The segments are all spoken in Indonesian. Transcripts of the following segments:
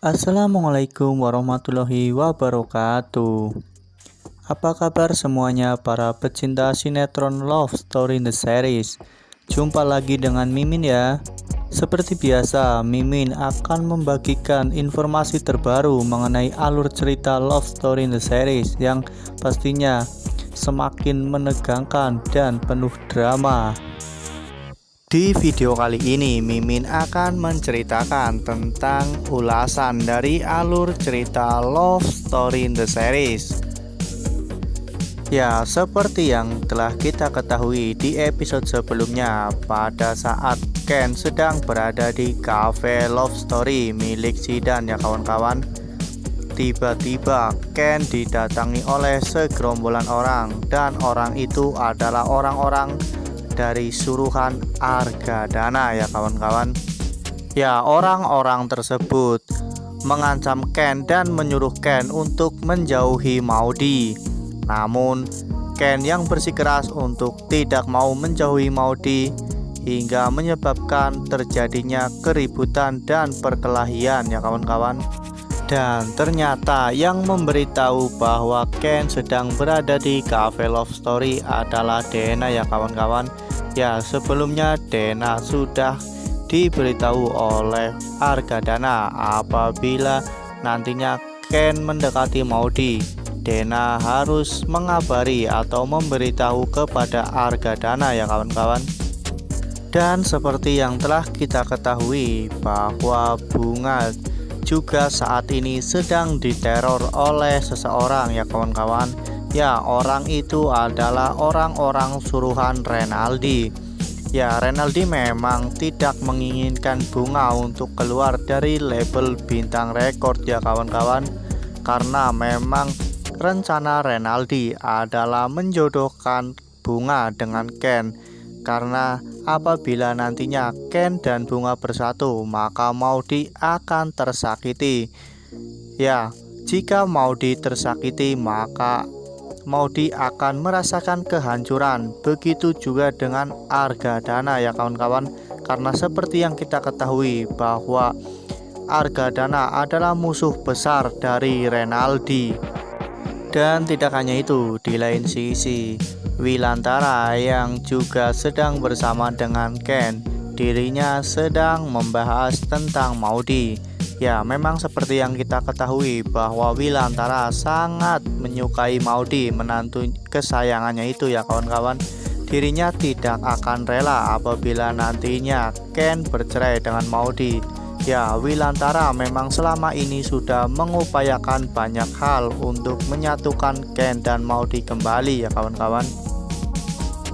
Assalamualaikum warahmatullahi wabarakatuh. Apa kabar semuanya para pecinta sinetron Love Story in the Series? Jumpa lagi dengan Mimin ya. Seperti biasa, Mimin akan membagikan informasi terbaru mengenai alur cerita Love Story in the Series yang pastinya semakin menegangkan dan penuh drama. Di video kali ini, Mimin akan menceritakan tentang ulasan dari alur cerita Love Story in the Series. Ya, seperti yang telah kita ketahui di episode sebelumnya, pada saat Ken sedang berada di cafe Love Story milik Zidan ya kawan-kawan, tiba-tiba Ken didatangi oleh segerombolan orang, dan orang itu adalah orang-orang dari suruhan Argadana ya kawan-kawan. Ya, orang-orang tersebut mengancam Ken dan menyuruh Ken untuk menjauhi Maudy. Namun Ken yang bersikeras untuk tidak mau menjauhi Maudy, hingga menyebabkan terjadinya keributan dan perkelahian ya kawan-kawan. Dan ternyata yang memberitahu bahwa Ken sedang berada di cafe Love Story adalah Dena ya kawan-kawan. Ya, sebelumnya Dena sudah diberitahu oleh Argadana apabila nantinya Ken mendekati Maudy, Dena harus mengabari atau memberitahu kepada Argadana ya kawan-kawan. Dan seperti yang telah kita ketahui bahwa Bunga juga saat ini sedang diteror oleh seseorang ya kawan-kawan. Ya, orang itu adalah orang-orang suruhan Renaldi. Ya, Renaldi memang tidak menginginkan Bunga untuk keluar dari label bintang rekor ya kawan-kawan, karena memang rencana Renaldi adalah menjodohkan Bunga dengan Ken, karena apabila nantinya Ken dan Bunga bersatu, maka Maudy akan tersakiti. Ya, jika Maudy tersakiti, maka Maudy akan merasakan kehancuran. Begitu juga dengan Argadana ya kawan-kawan, karena seperti yang kita ketahui bahwa Argadana adalah musuh besar dari Renaldi. Dan tidak hanya itu, di lain sisi Wilantara yang juga sedang bersama dengan Ken, dirinya sedang membahas tentang Maudy. Ya, memang seperti yang kita ketahui bahwa Wilantara sangat menyukai Maudy, menantu kesayangannya itu ya kawan-kawan. Dirinya tidak akan rela apabila nantinya Ken bercerai dengan Maudy. Ya, Wilantara memang selama ini sudah mengupayakan banyak hal untuk menyatukan Ken dan Maudy kembali ya kawan-kawan.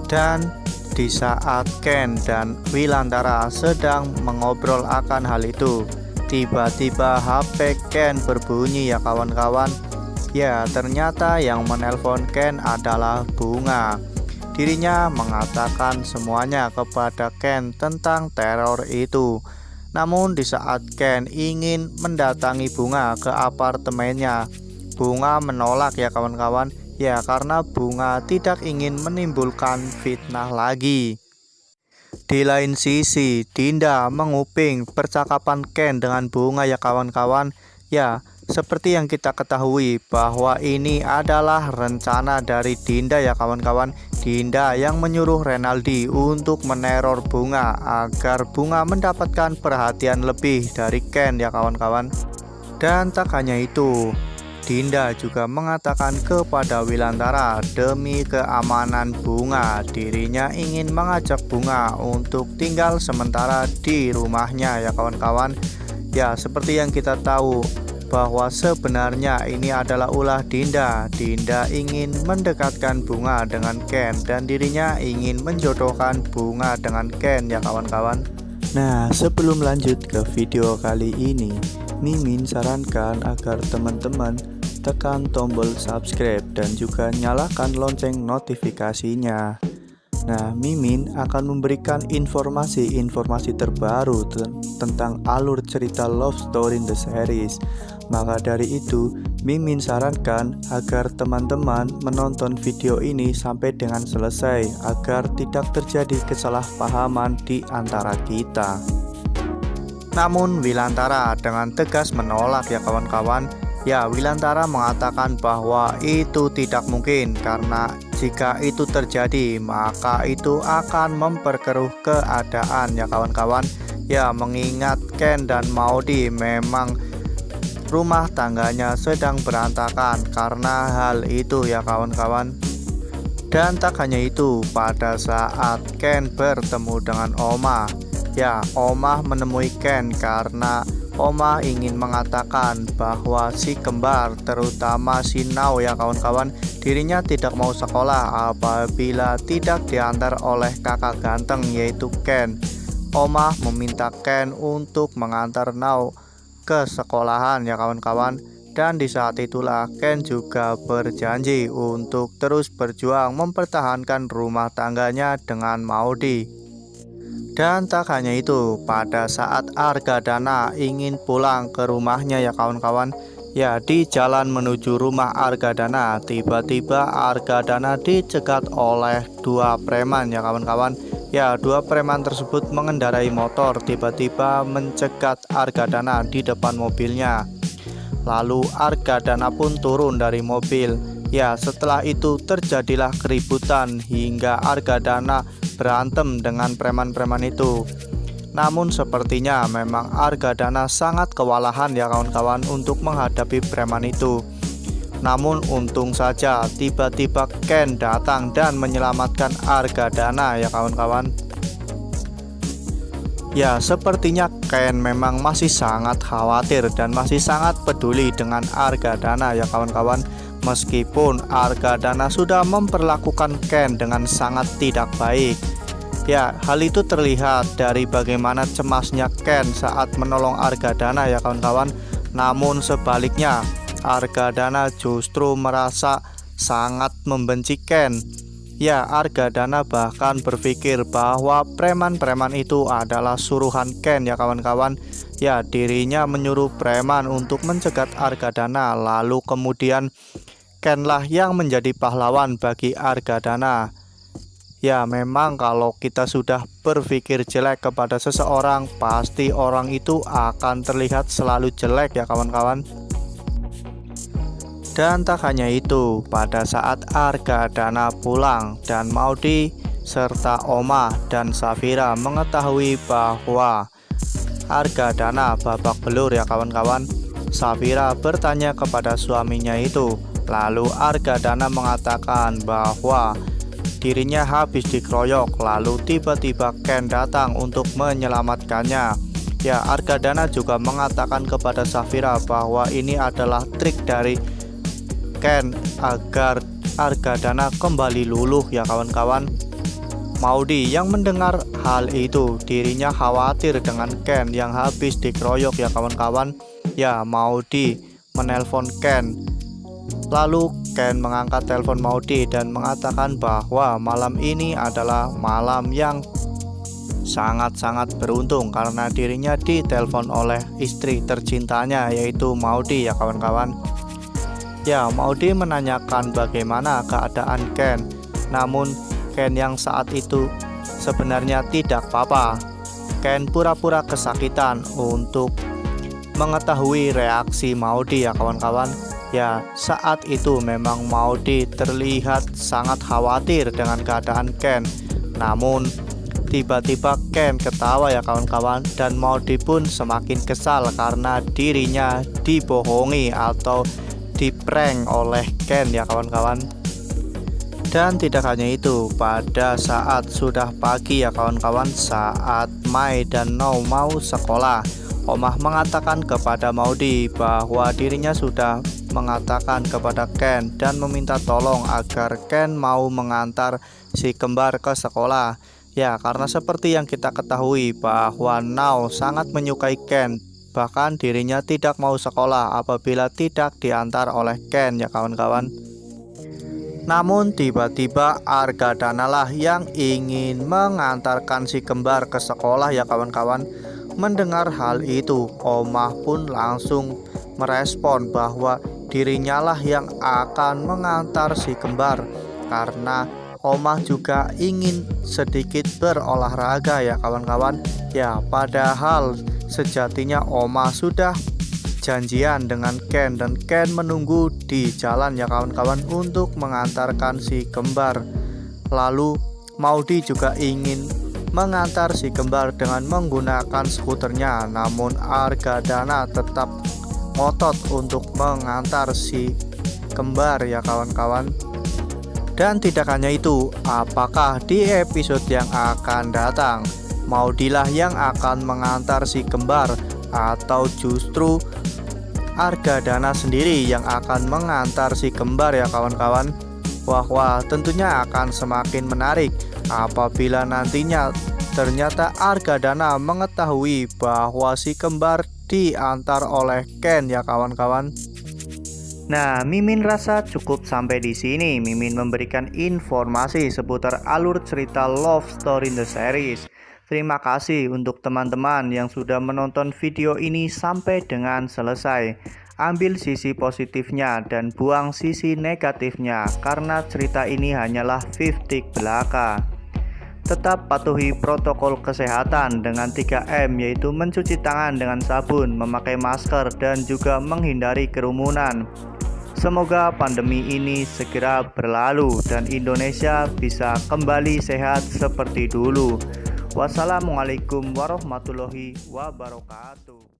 Dan di saat Ken dan Wilantara sedang mengobrol akan hal itu, tiba-tiba HP Ken berbunyi ya kawan-kawan. Ya, ternyata yang menelpon Ken adalah Bunga. Dirinya mengatakan semuanya kepada Ken tentang teror itu. Namun di saat Ken ingin mendatangi Bunga ke apartemennya, Bunga menolak ya kawan-kawan. Ya, karena Bunga tidak ingin menimbulkan fitnah lagi. Di lain sisi, Dinda menguping percakapan Ken dengan Bunga ya kawan-kawan. Ya, seperti yang kita ketahui bahwa ini adalah rencana dari Dinda ya kawan-kawan. Dinda yang menyuruh Renaldi untuk meneror Bunga agar Bunga mendapatkan perhatian lebih dari Ken ya kawan-kawan. Dan tak hanya itu, Dinda juga mengatakan kepada Wilantara demi keamanan Bunga, dirinya ingin mengajak Bunga untuk tinggal sementara di rumahnya ya kawan-kawan. Ya, seperti yang kita tahu bahwa sebenarnya ini adalah ulah Dinda. Dinda ingin mendekatkan Bunga dengan Ken, dan dirinya ingin menjodohkan Bunga dengan Ken ya kawan-kawan. Nah, sebelum lanjut ke video kali ini, Mimin sarankan agar teman-teman tekan tombol subscribe dan juga nyalakan lonceng notifikasinya. Nah, Mimin akan memberikan informasi-informasi terbaru tentang alur cerita Love Story in the Series. Maka dari itu, Mimin sarankan agar teman-teman menonton video ini sampai dengan selesai agar tidak terjadi kesalahpahaman di antara kita. Namun Wilantara dengan tegas menolak ya kawan-kawan. Ya, Wilantara mengatakan bahwa itu tidak mungkin karena jika itu terjadi maka itu akan memperkeruh keadaan ya kawan-kawan. Ya, mengingat Ken dan Maudie memang rumah tangganya sedang berantakan karena hal itu ya kawan-kawan. Dan tak hanya itu, pada saat Ken bertemu dengan Oma, ya, Oma menemui Ken karena Oma ingin mengatakan bahwa si kembar, terutama si Now ya kawan-kawan, dirinya tidak mau sekolah apabila tidak diantar oleh kakak ganteng yaitu Ken. Oma meminta Ken untuk mengantar Now ke sekolahan ya kawan-kawan. Dan di saat itulah Ken juga berjanji untuk terus berjuang mempertahankan rumah tangganya dengan Maudie. Dan tak hanya itu, pada saat Argadana ingin pulang ke rumahnya ya kawan-kawan, ya, di jalan menuju rumah Argadana, tiba-tiba Argadana dicegat oleh dua preman ya kawan-kawan. Ya, dua preman tersebut mengendarai motor, tiba-tiba mencegat Argadana di depan mobilnya. Lalu Argadana pun turun dari mobil. Ya, setelah itu terjadilah keributan hingga Argadana berantem dengan preman-preman itu. Namun sepertinya memang Argadana sangat kewalahan ya kawan-kawan untuk menghadapi preman itu. Namun untung saja tiba-tiba Ken datang dan menyelamatkan Argadana ya kawan-kawan. Ya, sepertinya Ken memang masih sangat khawatir dan masih sangat peduli dengan Argadana ya kawan-kawan. Meskipun Argadana sudah memperlakukan Ken dengan sangat tidak baik. Ya, hal itu terlihat dari bagaimana cemasnya Ken saat menolong Argadana ya kawan-kawan. Namun sebaliknya, Argadana justru merasa sangat membenci Ken. Ya, Argadana bahkan berpikir bahwa preman-preman itu adalah suruhan Ken ya kawan-kawan. Ya, dirinya menyuruh preman untuk mencegat Argadana, lalu kemudian Kenlah yang menjadi pahlawan bagi Argadana. Ya, memang kalau kita sudah berpikir jelek kepada seseorang, pasti orang itu akan terlihat selalu jelek ya kawan-kawan. Dan tak hanya itu, pada saat Argadana pulang dan Maudie serta Oma dan Safira mengetahui bahwa Argadana babak belur ya kawan-kawan, Safira bertanya kepada suaminya itu. Lalu Argadana mengatakan bahwa dirinya habis dikeroyok, lalu tiba-tiba Ken datang untuk menyelamatkannya. Ya, Argadana juga mengatakan kepada Safira bahwa ini adalah trik dari Ken agar Argadana kembali luluh ya kawan-kawan. Maudie yang mendengar hal itu, dirinya khawatir dengan Ken yang habis dikeroyok ya kawan-kawan. Ya, Maudie menelpon Ken. Lalu Ken mengangkat telepon Maudie dan mengatakan bahwa malam ini adalah malam yang sangat-sangat beruntung karena dirinya ditelepon oleh istri tercintanya yaitu Maudie ya kawan-kawan. Ya, Maudie menanyakan bagaimana keadaan Ken. Namun Ken yang saat itu sebenarnya tidak apa-apa. Ken pura-pura kesakitan untuk mengetahui reaksi Maudie ya kawan-kawan. Ya, saat itu memang Maudie terlihat sangat khawatir dengan keadaan Ken. Namun tiba-tiba Ken ketawa ya kawan-kawan, dan Maudie pun semakin kesal karena dirinya dibohongi atau diprank oleh Ken ya kawan-kawan. Dan tidak hanya itu, pada saat sudah pagi ya kawan-kawan, saat Mai dan Now mau sekolah, Omah mengatakan kepada Maudie bahwa dirinya sudah mengatakan kepada Ken dan meminta tolong agar Ken mau mengantar si kembar ke sekolah. Ya, karena seperti yang kita ketahui bahwa Now sangat menyukai Ken. Bahkan dirinya tidak mau sekolah apabila tidak diantar oleh Ken ya kawan-kawan. Namun tiba-tiba Argadana lah yang ingin mengantarkan si kembar ke sekolah ya kawan-kawan. Mendengar hal itu, Omah pun langsung merespon bahwa dirinya lah yang akan mengantar si kembar karena Omah juga ingin sedikit berolahraga ya kawan-kawan. Ya, padahal Sejatinya Oma sudah janjian dengan Ken dan Ken menunggu di jalan ya kawan-kawan untuk mengantarkan si kembar. Lalu Maudi juga ingin mengantar si kembar dengan menggunakan skuternya, namun Argadana tetap ngotot untuk mengantar si kembar ya kawan-kawan. Dan tidak hanya itu, apakah di episode yang akan datang Maudilah yang akan mengantar si kembar atau justru Argadana sendiri yang akan mengantar si kembar ya kawan-kawan? Wah, tentunya akan semakin menarik apabila nantinya ternyata Argadana mengetahui bahwa si kembar diantar oleh Ken ya kawan-kawan. Nah, Mimin rasa cukup sampai di sini. Mimin memberikan informasi seputar alur cerita Love Story in the Series. Terima kasih untuk teman-teman yang sudah menonton video ini sampai dengan selesai. Ambil sisi positifnya dan buang sisi negatifnya, karena cerita ini hanyalah fiktif belaka. Tetap patuhi protokol kesehatan dengan 3M, yaitu mencuci tangan dengan sabun, memakai masker, dan juga menghindari kerumunan. Semoga pandemi ini segera berlalu dan Indonesia bisa kembali sehat seperti dulu. Wassalamualaikum warahmatullahi wabarakatuh.